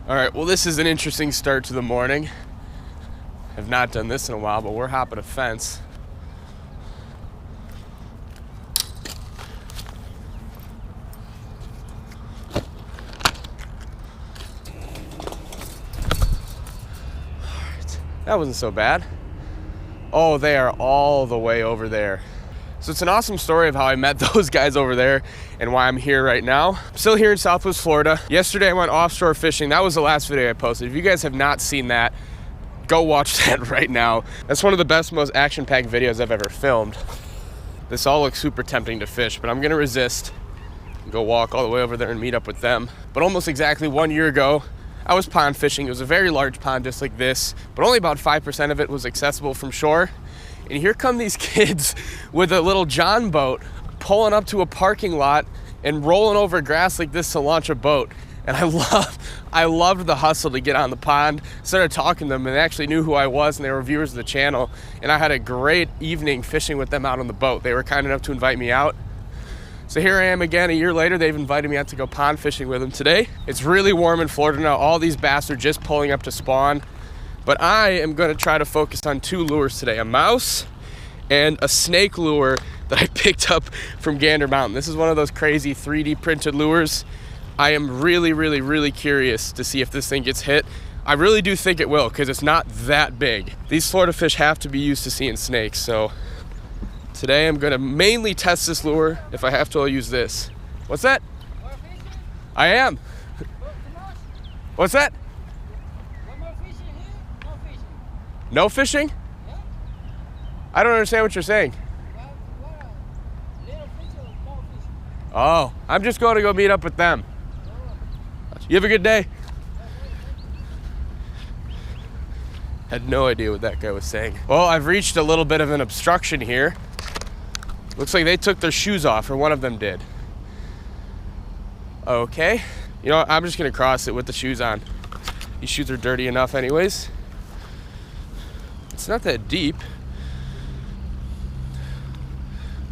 All right, well, this is an interesting start to the morning. I've not done this in a while, but we're hopping a fence. That wasn't so bad. Oh, they are all the way over there. So it's an awesome story of how I met those guys over there and why I'm here right now. I'm still here in Southwest Florida. Yesterday I went offshore fishing. That was the last video I posted. If you guys have not seen that, go watch that right now. That's one of the best, most action-packed videos I've ever filmed. This all looks super tempting to fish, but I'm gonna resist and go walk all the way over there and meet up with them. But almost exactly 1 year ago, I was pond fishing. It was a very large pond just like this, but only about 5% of it was accessible from shore. And here come these kids with a little John boat pulling up to a parking lot and rolling over grass like this to launch a boat. And I loved the hustle to get on the pond. Started talking to them, and they actually knew who I was, and they were viewers of the channel. And I had a great evening fishing with them out on the boat. They were kind enough to invite me out. So here I am again a year later. They've invited me out to go pond fishing with them today. It's really warm in Florida now. All these bass are just pulling up to spawn. But I am gonna try to focus on two lures today, a mouse and a snake lure that I picked up from Gander Mountain. This is one of those crazy 3D printed lures. I am really curious to see if this thing gets hit. I really do think it will, because it's not that big. These Florida fish have to be used to seeing snakes, so today I'm gonna mainly test this lure. If I have to, I'll use this. What's that? I am. What's that? No fishing? Yeah. I don't understand what you're saying. Little fish or small fish? Oh, I'm just going to go meet up with them. You have a good day. Had no idea what that guy was saying. Well, I've reached a little bit of an obstruction here. Looks like they took their shoes off, or one of them did. Okay. You know what? I'm just gonna cross it with the shoes on. These shoes are dirty enough anyways. It's not that deep.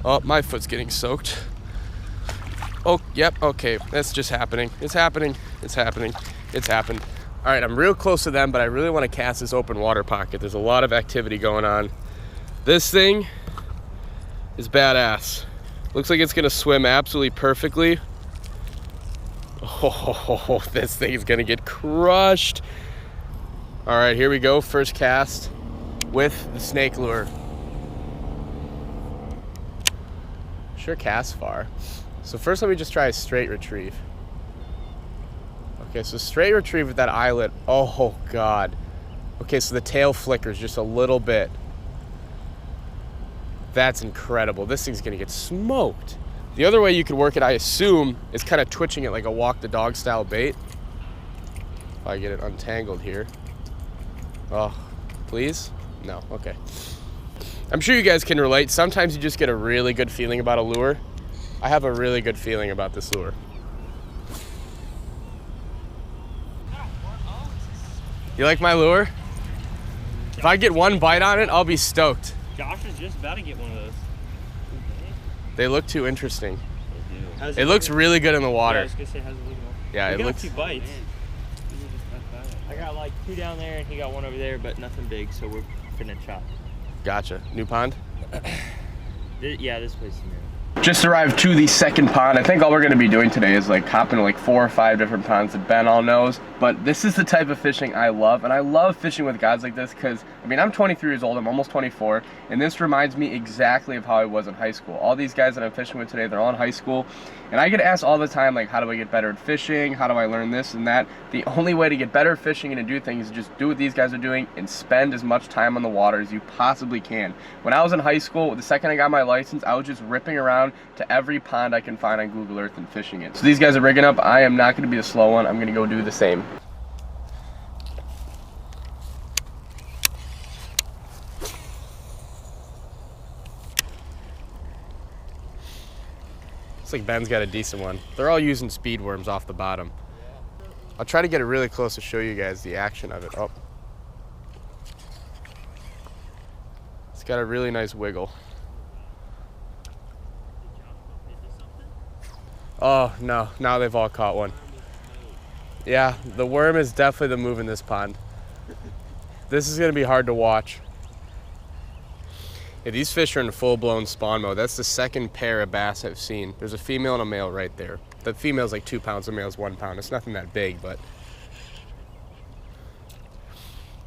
Oh, my foot's getting soaked. Oh, yep, okay, that's just happening. It's happening, it's happening, it's happened. All right, I'm real close to them, but I really want to cast this open water pocket. There's a lot of activity going on. This thing is badass. Looks like it's gonna swim absolutely perfectly. Oh, this thing is gonna get crushed. All right, here we go, first cast with the snake lure. Sure casts far. So first let me just try a straight retrieve. Okay, so straight retrieve with that eyelet. Oh God. Okay, so the tail flickers just a little bit. That's incredible. This thing's gonna get smoked. The other way you could work it, I assume, is kind of twitching it like a walk the dog style bait. If I get it untangled here. Oh, please? No, okay. I'm sure you guys can relate. Sometimes you just get a really good feeling about a lure. I have a really good feeling about this lure. You like my lure? If I get one bite on it, I'll be stoked. Josh was just about to get one of those. They look too interesting. They do. It looks really good in the Yeah, I water. was gonna say, how's it looking? Yeah, We it got looks. 2 bites. I got like 2 down there, and he got 1 over there, but nothing big, so we're gonna chop. Gotcha. New pond? Yeah, this place is new. Just arrived to the second pond. I think all we're gonna be doing today is like hopping to like 4 or 5 different ponds that Ben all knows. But this is the type of fishing I love, and I love fishing with guys like this because, I mean, I'm 23 years old, I'm almost 24, and this reminds me exactly of how I was in high school. All these guys that I'm fishing with today, they're all in high school, and I get asked all the time, like, how do I get better at fishing? How do I learn this and that? The only way to get better at fishing and to do things is just do what these guys are doing and spend as much time on the water as you possibly can. When I was in high school, the second I got my license, I was just ripping around to every pond I can find on Google Earth and fishing it. So these guys are rigging up. I am not going to be the slow one. I'm going to go do the same. Looks like Ben's got a decent one. They're all using speed worms off the bottom. I'll try to get it really close to show you guys the action of it. Oh. It's got a really nice wiggle. Oh, no. Now they've all caught one. Yeah, the worm is definitely the move in this pond. This is gonna be hard to watch. Yeah, these fish are in full-blown spawn mode. That's the second pair of bass I've seen. There's a female and a male right there. The female's like 2 pounds, the male's 1 pound. It's nothing that big, but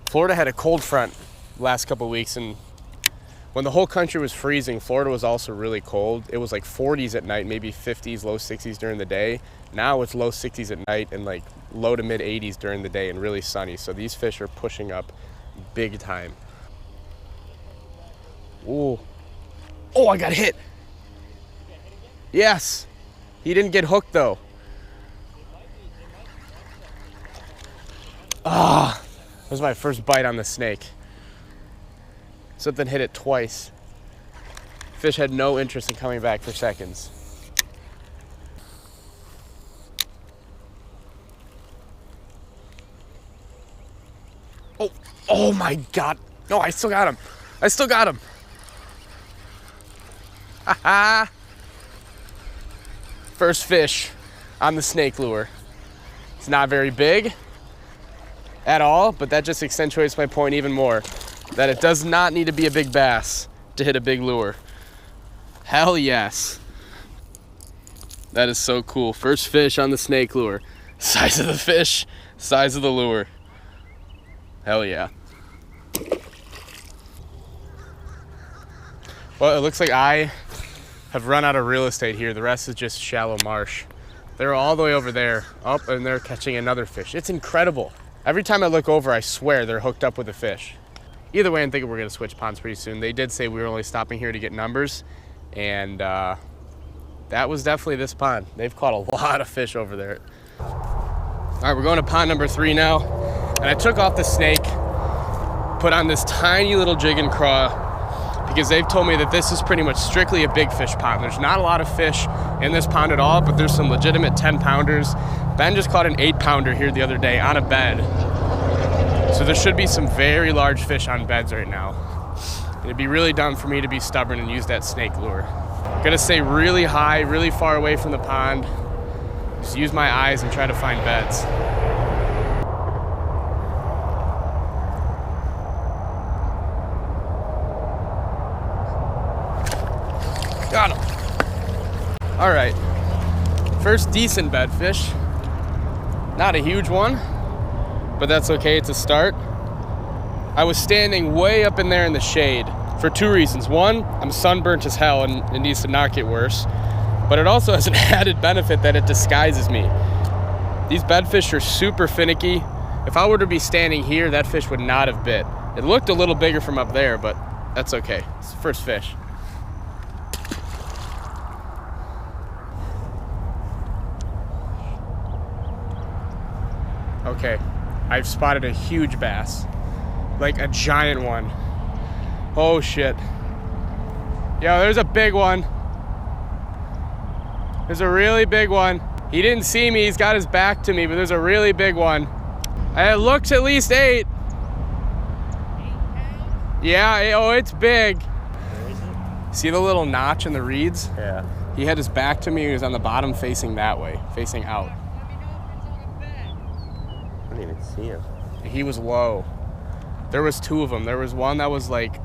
Florida had a cold front last couple weeks, and when the whole country was freezing, Florida was also really cold. It was like 40s at night, maybe 50s, low 60s during the day. Now it's low 60s at night and like low to mid 80s during the day and really sunny. So these fish are pushing up big time. Ooh. Oh, I got hit. Yes. He didn't get hooked though. Ah, that was my first bite on the snake. Something hit it twice. Fish had no interest in coming back for seconds. Oh, oh my God. No, I still got him. I still got him. Ha-ha. First fish on the snake lure. It's not very big at all, but that just accentuates my point even more, that it does not need to be a big bass to hit a big lure. Hell yes. That is so cool. First fish on the snake lure. Size of the fish, size of the lure. Hell yeah. Well, it looks like I have run out of real estate here. The rest is just shallow marsh. They're all the way over there, up, and they're catching another fish. It's incredible. Every time I look over, I swear they're hooked up with a fish. Either way, I'm thinking we're gonna switch ponds pretty soon. They did say we were only stopping here to get numbers, and that was definitely this pond. They've caught a lot of fish over there. All right, we're going to pond number 3 now, and I took off the snake, put on this tiny little jig and craw, because they've told me that this is pretty much strictly a big fish pond. There's not a lot of fish in this pond at all, but there's some legitimate 10-pounders. Ben just caught an 8-pounder here the other day on a bed. So there should be some very large fish on beds right now. It'd be really dumb for me to be stubborn and use that snake lure. I'm gonna stay really high, really far away from the pond. Just use my eyes and try to find beds. Got him. All right, first decent bed fish. Not a huge one, but that's okay, it's a start. I was standing way up in there in the shade for 2 reasons. One, I'm sunburnt as hell and it needs to not get worse, but it also has an added benefit that it disguises me. These bedfish are super finicky. If I were to be standing here, that fish would not have bit. It looked a little bigger from up there, but that's okay. It's the first fish. Okay, I've spotted a huge bass, like a giant one. Oh shit. Yo, there's a big one. There's a really big one. He didn't see me, he's got his back to me, but there's a really big one. It looks at least 8. 8 pounds? Yeah, oh, it's big. Where is it? See the little notch in the reeds? Yeah. He had his back to me, he was on the bottom facing that way, facing out. I didn't even see him. He was low. There was 2 of them. There was one that was like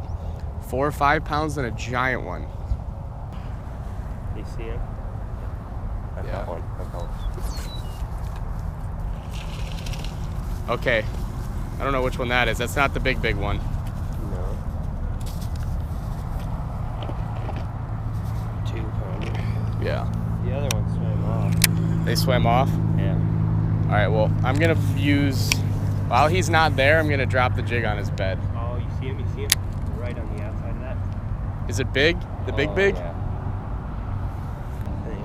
4 or 5 pounds and a giant one. You see him? I Yeah. got one. Okay. I don't know which one that is. That's not the big one. No. 2-pounder. Yeah. The other one swam off. They swam off? Yeah. All right, well, I'm gonna use, while he's not there, I'm gonna drop the jig on his bed. Oh, you see him? You see him? Right on the outside of that. Is it big? The big? Yeah.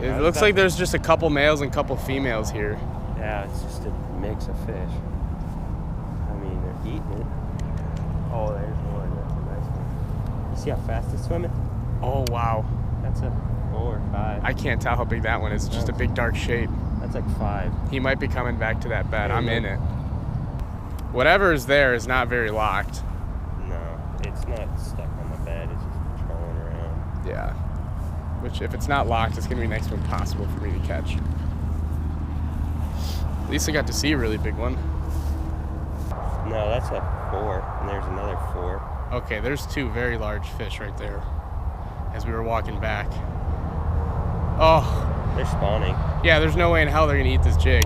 It looks like there's just a couple males and a couple females here. Yeah, it's just a mix of fish. I mean, they're eating it. Oh, there's one. That's a nice one. You see how fast it's swimming? Oh, wow. That's a 4 or 5. I can't tell how big that one is. It's just a big dark shape. That's like 5. He might be coming back to that bed. I'm in it. Whatever is there is not very locked. No, it's not stuck on the bed. It's just patrolling around. Yeah. Which, if it's not locked, it's gonna be next to impossible for me to catch. least I got to see a really big one. No, that's a 4, and there's another 4. Okay, there's 2 very large fish right there as we were walking back. Oh. They're spawning. Yeah, there's no way in hell they're gonna eat this jig.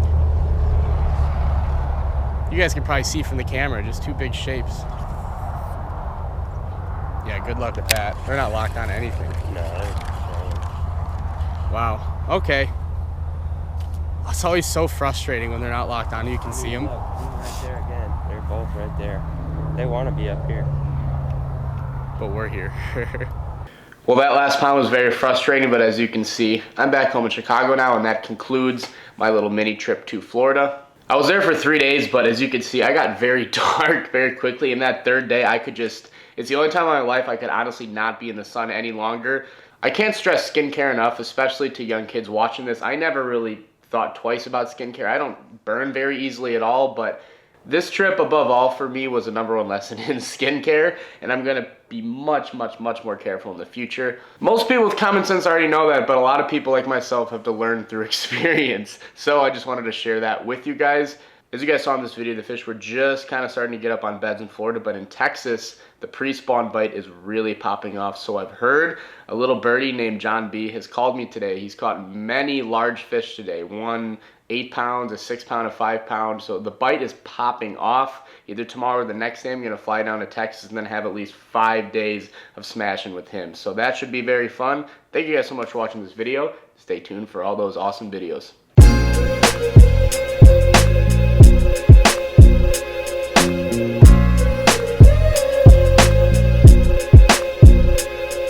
You guys can probably see from the camera, just 2 big shapes. Yeah, good luck with that. They're not locked on to anything. No, they're Wow, okay. It's always so frustrating when they're not locked on. You can see them. Look, right there again. They're both right there. They want to be up here. But we're here. Well, that last pound was very frustrating, but as you can see, I'm back home in Chicago now, and that concludes my little mini trip to Florida. I was there for 3 days, but as you can see, I got very dark very quickly, and that 3rd day, I could just, it's the only time in my life I could honestly not be in the sun any longer. I can't stress skincare enough, especially to young kids watching this. I never really thought twice about skincare. I don't burn very easily at all, but this trip, above all, for me, was a #1 lesson in skincare, and I'm gonna be much more careful in the future. Most people with common sense already know that, but a lot of people like myself have to learn through experience. So I just wanted to share that with you guys. As you guys saw in this video, the fish were just kind of starting to get up on beds in Florida, but in Texas, the pre-spawn bite is really popping off. So I've heard a little birdie named John B has called me today. He's caught many large fish today. 1 8 pounds, a 6 pound, a 5 pound. So the bite is popping off. Either tomorrow or the next day, I'm gonna fly down to Texas and then have at least 5 days of smashing with him. So that should be very fun. Thank you guys so much for watching this video. Stay tuned for all those awesome videos.